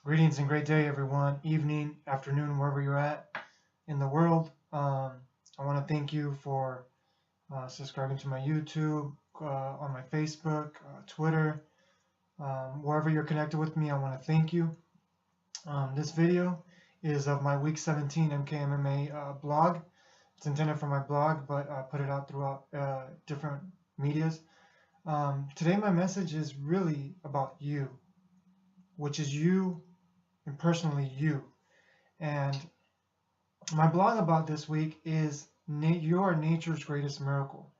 Greetings and great day, everyone. Evening, afternoon, wherever you're at in the world. I want to thank you for subscribing to my YouTube, on my Facebook, Twitter, wherever you're connected with me. I want to thank you. This video is of my Week 17 MKMMA blog. It's intended for my blog, but I put it out throughout different medias. Today, my message is really about you, which is you and personally you. And my blog about this week is you are nature's greatest miracle.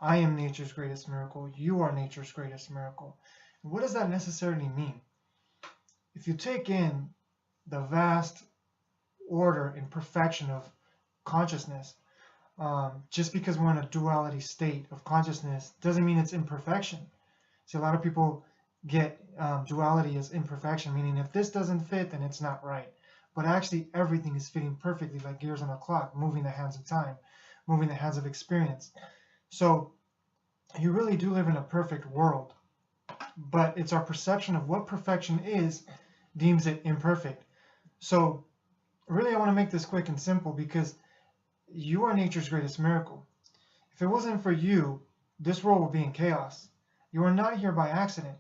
I am nature's greatest miracle. You are nature's greatest miracle. And what does that necessarily mean? If you take in the vast order and perfection of consciousness, just because we're in a duality state of consciousness doesn't mean it's imperfection. See, a lot of people get duality as imperfection, meaning if this doesn't fit, then it's not right. But actually, everything is fitting perfectly like gears on a clock, moving the hands of time, moving the hands of experience. So you really do live in a perfect world, but it's our perception of what perfection is deems it imperfect. So really, I want to make this quick and simple because you are nature's greatest miracle. If it wasn't for you, this world would be in chaos. You are not here by accident.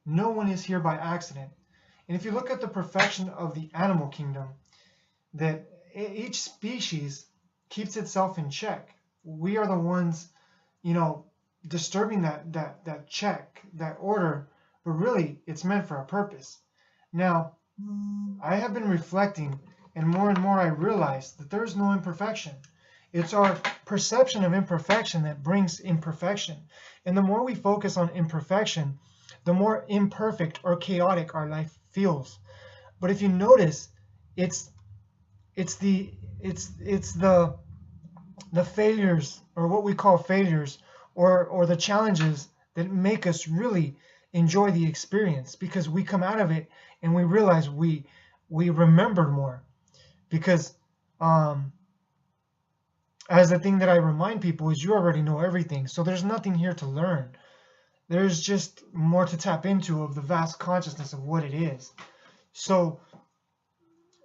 No one is here by accident. And if you look at the perfection of the animal kingdom, that each species keeps itself in check. We are the ones, disturbing that check, that order, but really it's meant for a purpose. Now, I have been reflecting, and more I realize that there is no imperfection. It's our perception of imperfection that brings imperfection. And the more we focus on imperfection, the more imperfect or chaotic our life feels. But if you notice, it's the failures, or what we call failures, or the challenges that make us really enjoy the experience, because we come out of it and we realize we remembered more. Because as the thing that I remind people is, you already know everything, so there's nothing here to learn. There's just more to tap into of the vast consciousness of what it is. So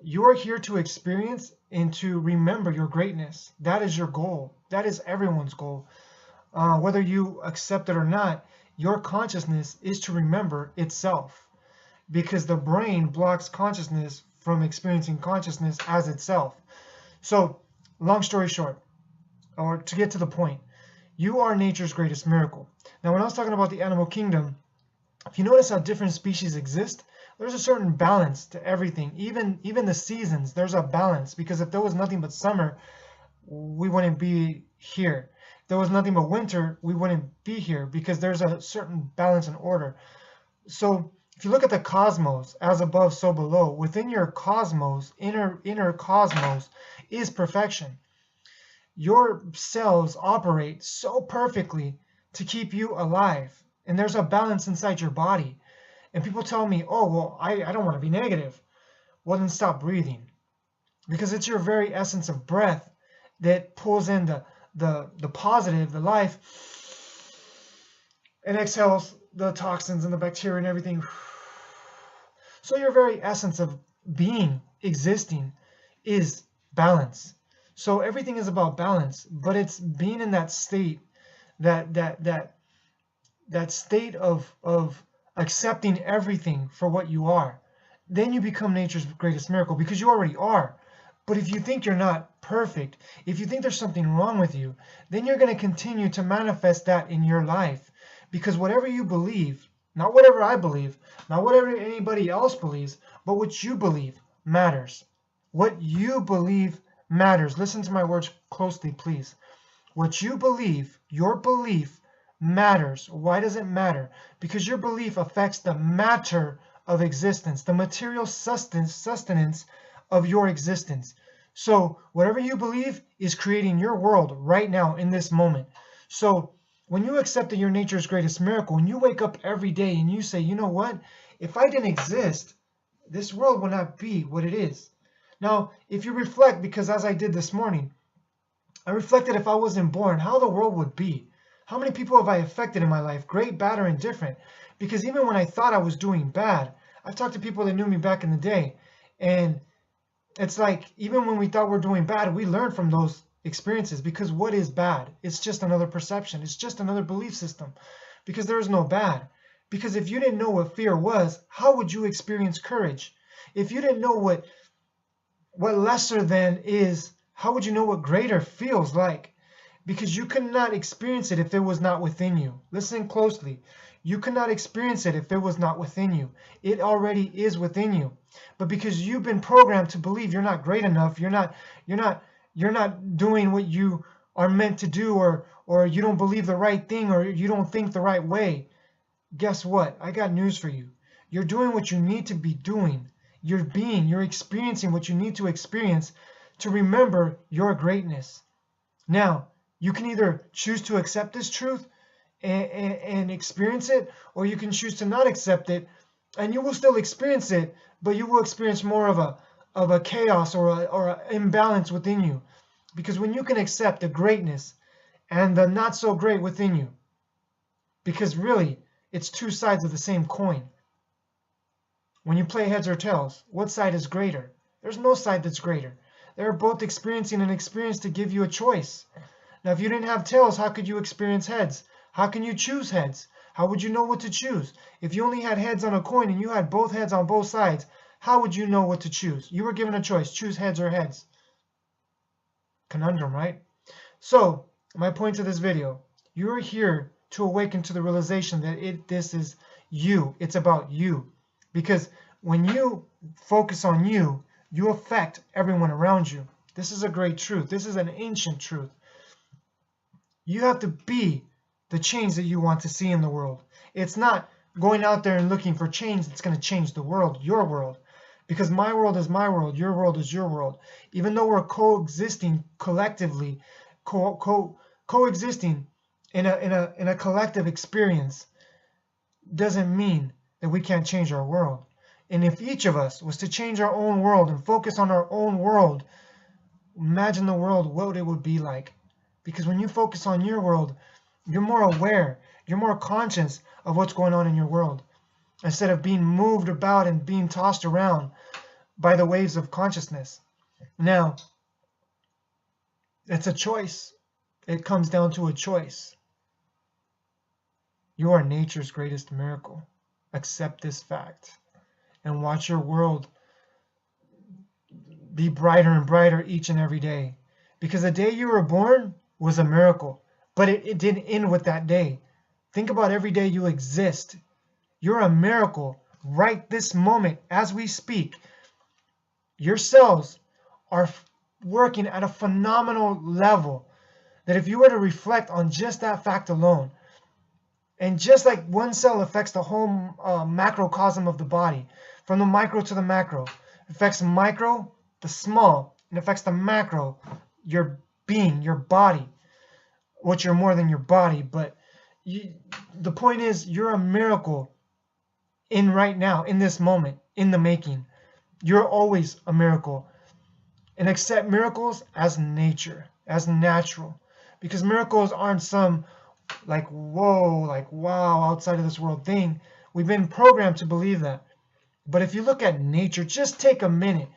you are here to experience and to remember your greatness. That is your goal. That is everyone's goal. Whether you accept it or not, your consciousness is to remember itself, because the brain blocks consciousness from experiencing consciousness as itself. So, long story short, or to get to the point, you are nature's greatest miracle. Now, when I was talking about the animal kingdom, if you notice how different species exist, there's a certain balance to everything. Even the seasons, there's a balance, because if there was nothing but summer, we wouldn't be here. If there was nothing but winter, we wouldn't be here, because there's a certain balance and order. So if you look at the cosmos, as above, so below, within your cosmos, inner cosmos, is perfection. Your cells operate so perfectly to keep you alive. And there's a balance inside your body. And people tell me, oh, well, I don't want to be negative. Well, then stop breathing. Because it's your very essence of breath that pulls in the positive, the life, and exhales the toxins and the bacteria and everything. So your very essence of being, existing, is balance. So everything is about balance, but it's being in that state, that state of accepting everything for what you are. Then you become nature's greatest miracle, because you already are. But if you think you're not perfect, if you think there's something wrong with you, then you're going to continue to manifest that in your life. Because whatever you believe, not whatever I believe, not whatever anybody else believes, but what you believe matters. What you believe matters. Listen to my words closely, please. What you believe, your belief matters. Why does it matter? Because your belief affects the matter of existence, the material sustenance of your existence. So whatever you believe is creating your world right now in this moment. So when you accept that you're nature's greatest miracle, and you wake up every day and you say, you know what? If I didn't exist, this world would not be what it is. Now, if you reflect, because as I did this morning, I reflected, if I wasn't born, how the world would be. How many people have I affected in my life, great, bad, or indifferent? Because even when I thought I was doing bad, I've talked to people that knew me back in the day, and it's like, even when we thought we're doing bad, we learn from those experiences, because what is bad? It's just another perception. It's just another belief system, because there is no bad. Because if you didn't know what fear was, how would you experience courage? If you didn't know what lesser than is, how would you know what greater feels like? Because you could not experience it if it was not within you. Listen closely. You could not experience it if it was not within you. It already is within you. But because you've been programmed to believe you're not great enough, you're not doing what you are meant to do, or you don't believe the right thing, or you don't think the right way, guess what? I got news for you. You're doing what you need to be doing. You're experiencing what you need to experience to remember your greatness. Now, you can either choose to accept this truth and experience it, or you can choose to not accept it, and you will still experience it, but you will experience more of a chaos or an imbalance within you. Because when you can accept the greatness and the not so great within you, because really, it's two sides of the same coin. When you play heads or tails, what side is greater? There's no side that's greater. They're both experiencing an experience to give you a choice. Now, if you didn't have tails, how could you experience heads? How can you choose heads? How would you know what to choose? If you only had heads on a coin and you had both heads on both sides, how would you know what to choose? You were given a choice. Choose heads or heads. Conundrum, right? So, my point to this video, you're here to awaken to the realization that this is you. It's about you. Because when you focus on you, you affect everyone around you. This is a great truth. This is an ancient truth. You have to be the change that you want to see in the world. It's not going out there and looking for change that's going to change the world, your world. Because my world is my world, your world is your world. Even though we're coexisting collectively, coexisting in a collective experience, doesn't mean that we can't change our world. And if each of us was to change our own world and focus on our own world, imagine the world, what it would be like. Because when you focus on your world, you're more aware, you're more conscious of what's going on in your world, instead of being moved about and being tossed around by the waves of consciousness. Now, it's a choice. It comes down to a choice. You are nature's greatest miracle. Accept this fact and watch your world be brighter and brighter each and every day. Because the day you were born was a miracle, but it didn't end with that day. Think about every day you exist. You're a miracle right this moment as we speak. Your cells are working at a phenomenal level that if you were to reflect on just that fact alone, and just like one cell affects the whole macrocosm of the body, from the micro to the macro, affects the micro, the small, and affects the macro, your being, your body, which you're more than your body. But the point is, you're a miracle in right now, in this moment, in the making. You're always a miracle. And accept miracles as nature, as natural. Because miracles aren't some like, whoa, like, wow, outside of this world thing. We've been programmed to believe that. But if you look at nature, just take a minute.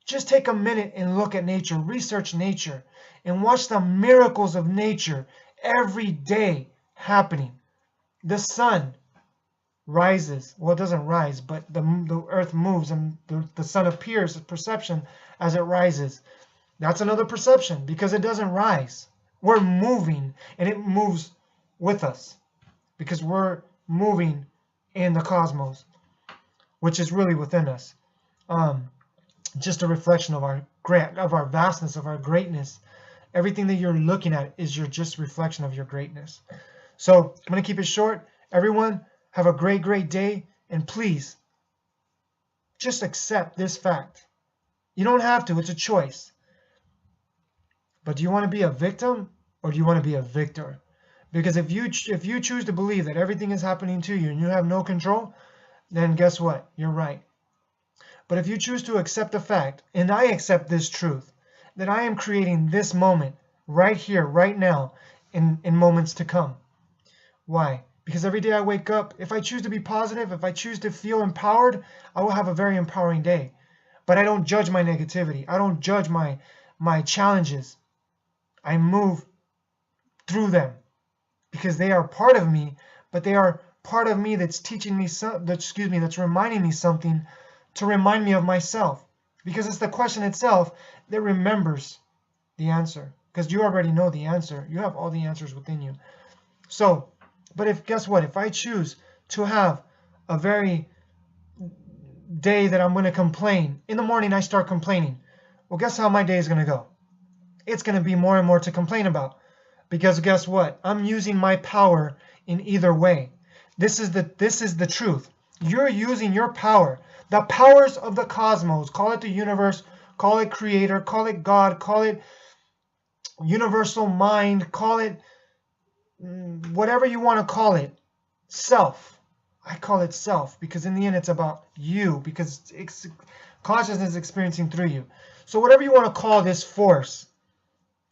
Just take a minute and look at nature. Research nature. And watch the miracles of nature every day happening. The sun rises. Well, it doesn't rise, but the earth moves and the sun appears as perception as it rises. That's another perception because it doesn't rise. We're moving and it moves with us because we're moving in the cosmos, which is really within us. Just a reflection of our vastness, of our greatness. Everything that you're looking at is your just reflection of your greatness. So I'm going to keep it short. Everyone, have a great, great day. And please, just accept this fact. You don't have to. It's a choice. But do you want to be a victim or do you want to be a victor? Because if you choose to believe that everything is happening to you and you have no control, then guess what? You're right. But if you choose to accept the fact, and I accept this truth, that I am creating this moment right here, right now, in moments to come. Why? Because every day I wake up, if I choose to be positive, if I choose to feel empowered, I will have a very empowering day. But I don't judge my negativity. I don't judge my challenges. I move through them because they are part of me, but they are part of me that's teaching me that's reminding me something to remind me of myself. Because it's the question itself that remembers the answer. Because you already know the answer. You have all the answers within you. So, but guess what? If I choose to have a very day that I'm going to complain, in the morning I start complaining. Well, guess how my day is going to go? It's going to be more and more to complain about. Because guess what? I'm using my power in either way. This is the truth. You're using your power. The powers of the cosmos. Call it the universe, call it creator, call it God, call it universal mind, call it whatever you want to call it. Self. I call it self because in the end it's about you, because consciousness is experiencing through you. So whatever you want to call this force,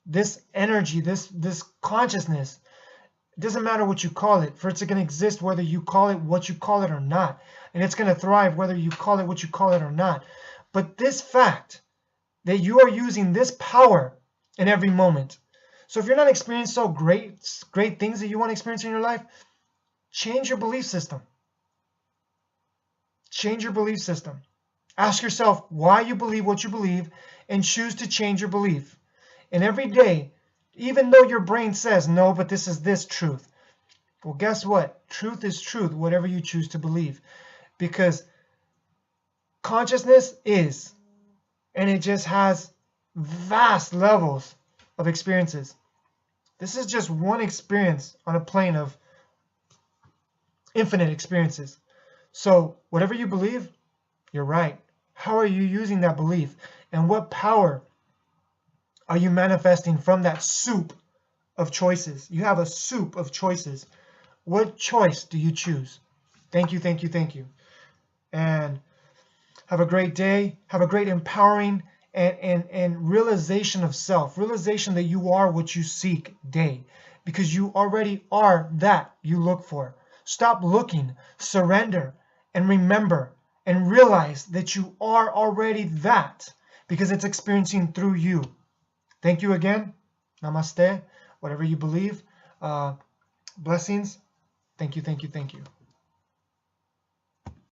this energy, this consciousness, it doesn't matter what you call it, for it's going to exist whether you call it what you call it or not. And it's going to thrive whether you call it what you call it or not. But this fact that you are using this power in every moment. So if you're not experiencing so great things that you want to experience in your life, change your belief system. Change your belief system. Ask yourself why you believe what you believe and choose to change your belief. And every day, even though your brain says, no, but this is this truth. Well, guess what? Truth is truth, whatever you choose to believe. Because consciousness is, and it just has vast levels of experiences. This is just one experience on a plane of infinite experiences. So whatever you believe, you're right. How are you using that belief? And what power are you manifesting from that soup of choices? You have a soup of choices. What choice do you choose? Thank you, thank you, thank you. And have a great day. Have a great empowering and realization of self. Realization that you are what you seek day. Because you already are that you look for. Stop looking. Surrender. And remember. And realize that you are already that. Because it's experiencing through you. Thank you again. Namaste. Whatever you believe. Blessings. Thank you, thank you, thank you.